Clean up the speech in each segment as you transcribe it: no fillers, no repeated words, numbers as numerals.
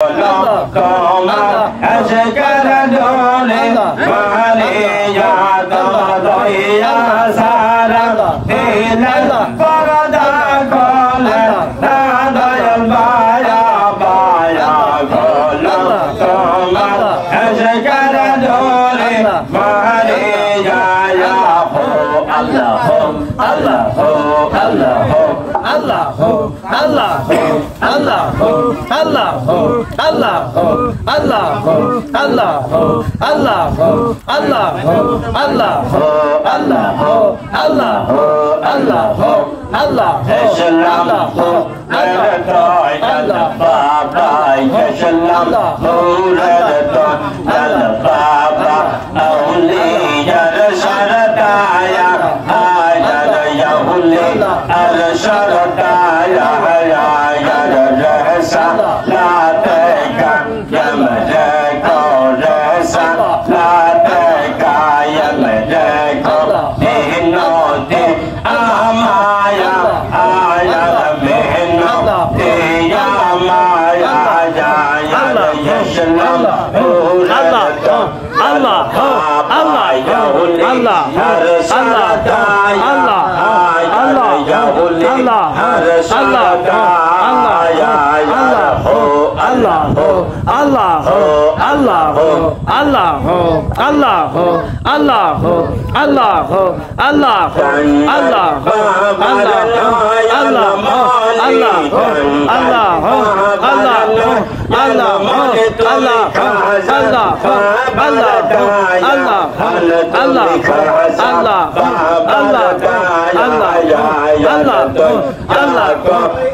তোমার আশকার ডোলে মারিয়া দয়া সারা দিল পরদা খোলে দয়াল বায়া বায়া খোলো তোমার আশকার ডোলে মারিয়া আল্লাহ আল্লাহ আল্লাহ Allah ho Allah ho Allah ho Allah ho Allah ho Allah ho Allah ho Allah ho Allah ho Allah ho Allah ho Allah ho Allah ho Allah ho Allah ho Allah Baba Yashalam Murad Allah Baba Awliya Sharadaya Ayada Yahuli Al-Sharadaya Ayada Rasa La Teka Yamadeko Rasa La Teka Yamadeko Inoti Amaya Ayada Mihnoti Amaya Ayada Yashalam Murad Allah Allah Yahuli Al-Sharadaya Allah Allah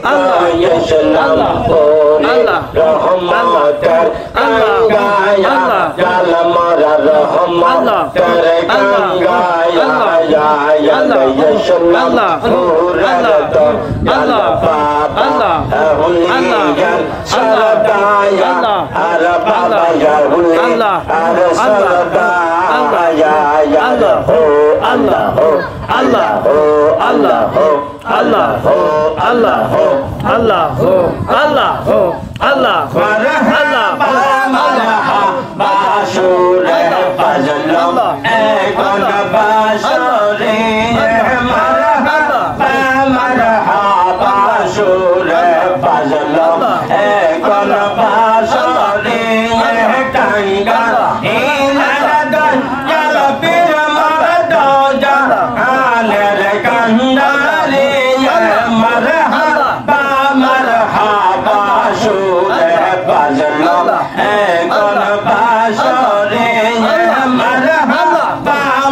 Allah Yashalam Allah Rahmatar Angaya Jalamara Rahmatar Angaya Allah Yashalam Muradatar Allah Allah Ahuliyan Saradaya Arababa Yahuli Arasaradaya Allah Allah Allah Allah Allah Allah Allah Allah Allah Allah Bashure Fazlam Ekon Bashure Marhaba Bashure Fazlam Ekon Bashure Tanga Ilaradan Jalapir Maradoja Aler Kandari Marhaba Marhaba Bashure Fazlam Ekon Bashure Marhaba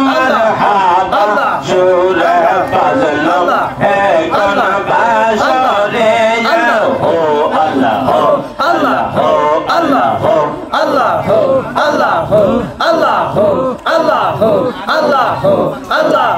Marhaba Bashure Fazlam Ekon Bashure Allah Allah Allah Allah Allah Allah Allah Allah Allah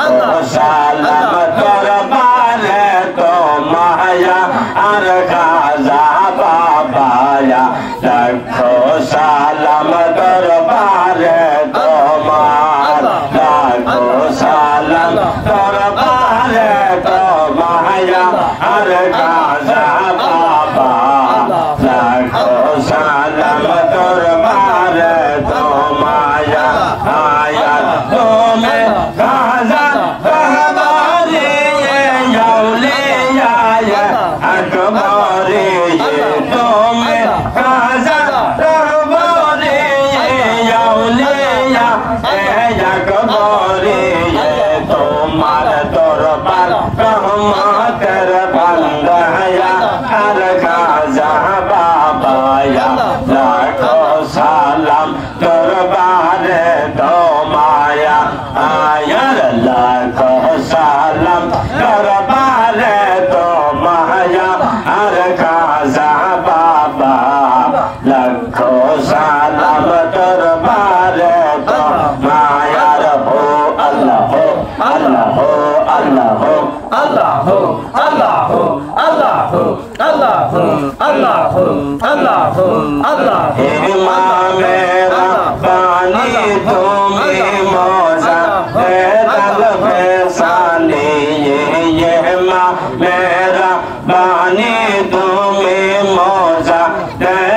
Allah salam darbare to maya ar khaza babaya lakho salam darbare to maya lakho salam darbare to maya ar khaza baba lakho salam darbare to maya ayat tome khaza bahbari yauliya akbari tome khaza bahbari yauliya akbari tomar darbar rahmater bandaya ar khaza babaya lakho salam darbare tomaya ayar lakho salam darbare tomaya ar khaza baba lakho salam darbare tomaya Allah Allah Allah Allah Allah Allah Allah Allah Allah Allah Mera Bani Tumi Moza Dal Fesani Yema Mera Bani Tumi Moza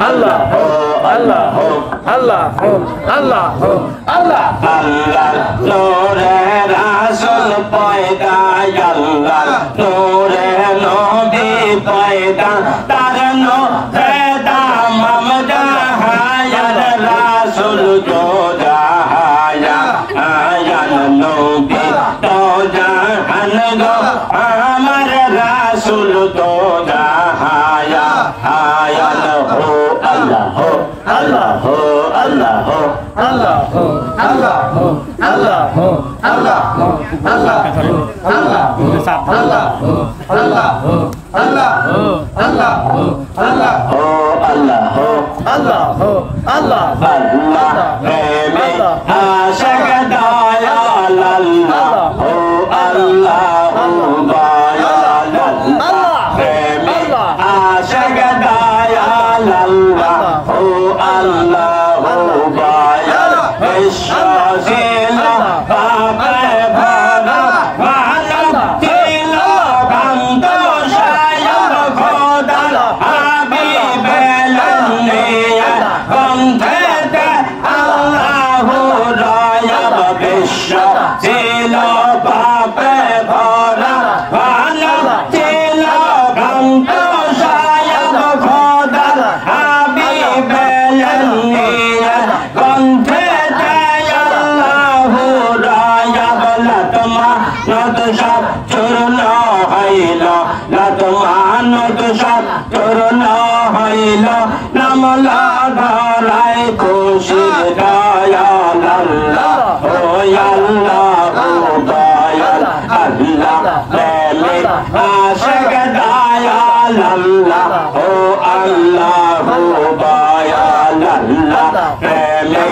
আল্লাহ আল্লাহ আল্লাহ আল্লাহ আল্লাহ আল্লাহ নূরে রাসূল পয়দা আল্লাহ নূরে নবী পয়দা তার নূরে তামাম জাহান রাসূল জো জাহান আয়ান নবী তো জাহান গো আমার রাসূল তো জাহান আয়ান হো আল্লাহ হো আল্লাহ হো আল্লাহ হো আল্লাহ আল্লাহ আল্লাহ আল্লাহ আল্লাহ আল্লাহ আল্লাহ আল্লাহ আল্লাহ আল্লাহ আল্লাহ হো আল্লাহ হো আল্লাহ আল্লাহ আল্লাহ প্রেমে আশিক দয়াল আল্লাহ হো আল্লাহ দয়াল আল্লাহ প্রেমে আশিক দয়াল আল্লাহ হো আল্লাহ দয়াল বিশ্বাসীল পাপে ভরা মানব ছিল কান্ত সায়ব খোদার হাবিবে লন্নিয়া কণ্ঠেতে আল্লাহ রায়ব বিশ্বাসীল পাপে ভরা মানব ছিল কান্ত সায়ব খোদার হাবিবে লন্নিয়া কণ্ঠেতে আল্লাহ রায়ব লতমা নত সব চূর্ণ হইল লতমা নত সব চূর্ণ হইল নামলা ধরাই খুশির দয়াল আল্লাহ ও আল্লাহ ও দয়াল আল্লাহ প্রেমে আশিক দয়াল আল্লাহ ও আল্লাহ ও দয়াল আল্লাহ প্রেমে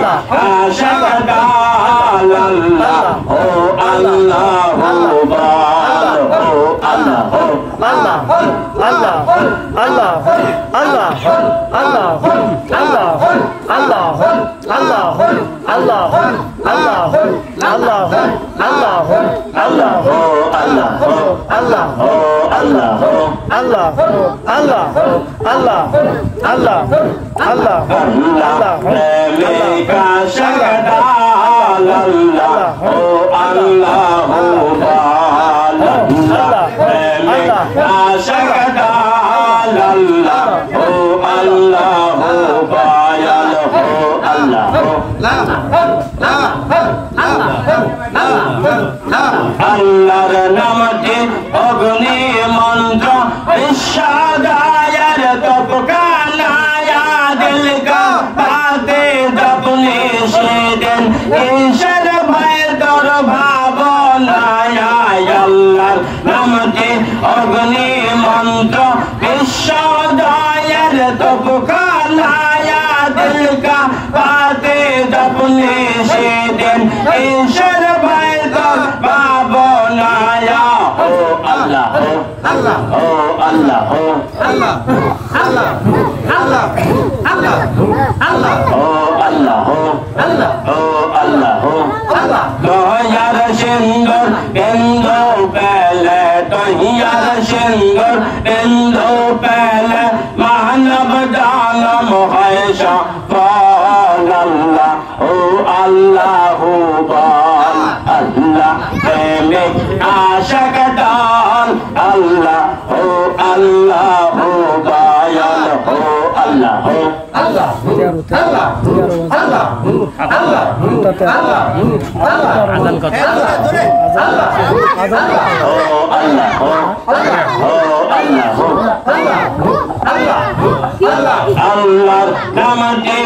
আশিক দয়াল আল্লাহ ও আল্লাহ ও দয়াল ও আল্লাহ ও আল্লাহ আল্লাহ আল্লাহ আল্লাহ আল্লাহ আল্লাহ আল্লাহ আল্লাহ আল্লাহ আল্লাহ আল্লাহ আল্লাহ আল্লাহ ও আল্লাহ ও আল্লাহ ও আল্লাহ ও আল্লাহ আল্লাহ আল্লাহ আল্লাহ আল্লাহ আল্লাহ প্রেমিক আশিক দয়াল আল্লাহ ও আল্লাহ ও দয়াল আল্লাহ প্রেমিক আশিক দয়াল আল্লাহ ও আল্লাহ ও দয়াল ও আল্লাহ আল্লাহর নামটি অগ্নি মন্ত্র বিশ্বদায়ের তপকানায়া দিল কা বাতে জপনে সেদিন ঈশ্বর ভয় তোর ভাবনায়া আল্লাহর নামটি অগ্নি মন্ত্র বিশ্বদায়ের তপকানায়া দিল কা বাতে জপনে সেদিন ঈশ্বর ভয় তোর ভাবনায়া ও আল্লাহ আল্লাহ ও আল্লাহ ও আল্লাহ আল্লাহ আল্লাহ আল্লাহ আল্লাহ ও আল্লাহ ও আল্লাহ ও আল্লাহ ও আল্লাহ দয়ার সিন্দুর বিন্দু পেলে দয়ার সিন্দুর বিন্দু পেলে মানব জনম হয় সফল আল্লাহ ও আল্লাহ বল আল্লাহ প্রেমিক আশিক দয়াল আল্লাহ ও আল্লাহ দয়াল ও আল্লাহ আল্লাহ আল্লাহ আল্লাহ আল্লাহ আল্লাহ আযান কর আল্লাহ ও আল্লাহ ও আল্লাহ আল্লাহ আল্লাহ আল্লাহর নামটি